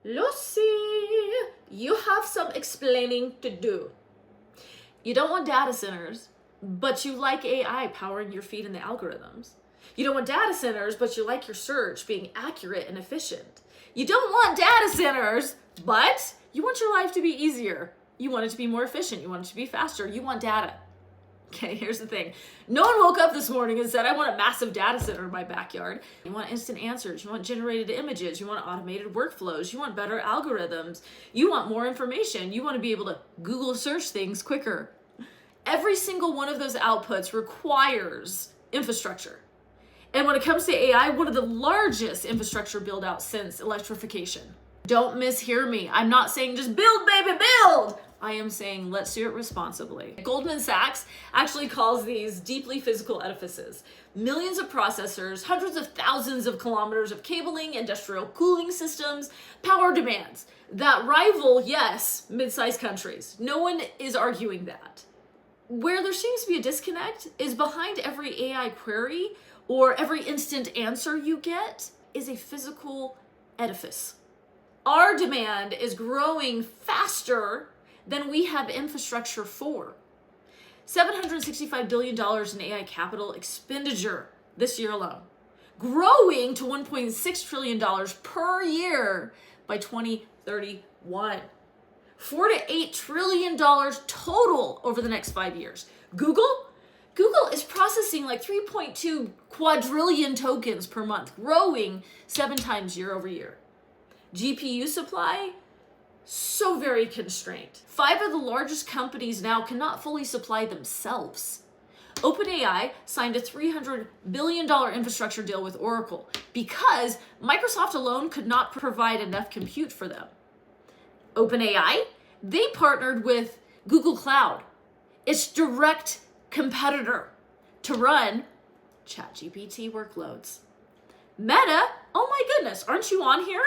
Lucy, you have some explaining to do. You don't want data centers, but you like AI powering your feed in the algorithms. You don't want data centers, but you like your search being accurate and efficient. You don't want data centers, but you want your life to be easier. You want it to be more efficient. You want it to be faster. You want data. Okay, here's the thing. No one woke up this morning and said, I want a massive data center in my backyard. You want instant answers. You want generated images. You want automated workflows. You want better algorithms. You want more information. You want to be able to Google search things quicker. Every single one of those outputs requires infrastructure. And when it comes to AI, one of the largest infrastructure build outs since electrification. Don't mishear me. I'm not saying just build, baby, build. I am saying let's do it responsibly. Goldman Sachs actually calls these deeply physical edifices. Millions of processors, hundreds of thousands of kilometers of cabling, industrial cooling systems, power demands that rival, yes, mid-sized countries. No one is arguing that. Where there seems to be a disconnect is behind every AI query or every instant answer you get is a physical edifice. Our demand is growing faster than we have infrastructure for. $765 billion in AI capital expenditure this year alone, growing to $1.6 trillion per year by 2031. $4 to $8 trillion total over the next 5 years. Google is processing like 3.2 quadrillion tokens per month, growing 7 times year over year. GPU supply, so very constrained. 5 of the largest companies now cannot fully supply themselves. OpenAI signed a $300 billion infrastructure deal with Oracle because Microsoft alone could not provide enough compute for them. OpenAI, they partnered with Google Cloud, its direct competitor, to run ChatGPT workloads. Meta, oh my goodness, aren't you on here?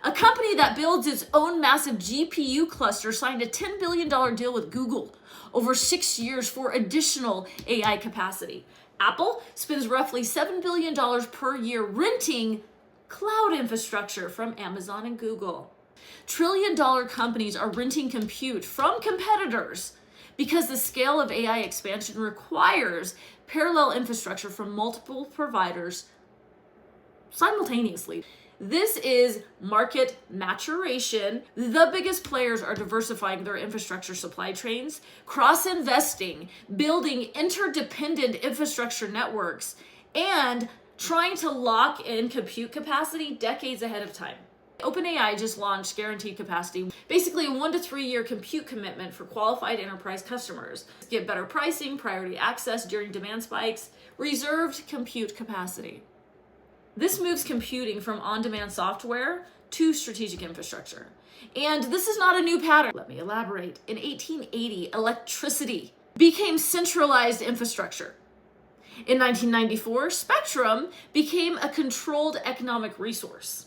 A company that builds its own massive GPU cluster signed a $10 billion deal with Google over 6 years for additional AI capacity. Apple spends roughly $7 billion per year renting cloud infrastructure from Amazon and Google. Trillion-dollar companies are renting compute from competitors because the scale of AI expansion requires parallel infrastructure from multiple providers simultaneously. This is market maturation. The biggest players are diversifying their infrastructure supply chains, cross-investing, building interdependent infrastructure networks, and trying to lock in compute capacity decades ahead of time. OpenAI just launched guaranteed capacity, basically a 1 to 3 year compute commitment for qualified enterprise customers. Get better pricing, priority access during demand spikes, reserved compute capacity. This moves computing from on-demand software to strategic infrastructure. And this is not a new pattern. Let me elaborate. In 1880, electricity became centralized infrastructure. In 1994, spectrum became a controlled economic resource.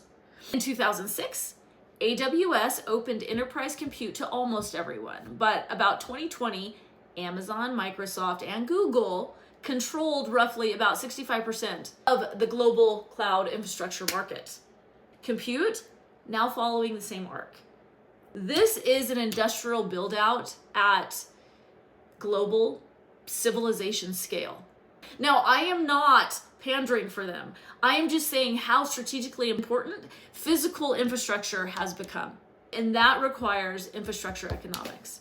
In 2006, AWS opened enterprise compute to almost everyone. But about 2020, Amazon, Microsoft, and Google controlled roughly about 65% of the global cloud infrastructure market. Compute now following the same arc. This is an industrial build out at global civilization scale. Now, I am not pandering for them. I am just saying how strategically important physical infrastructure has become. And that requires infrastructure economics.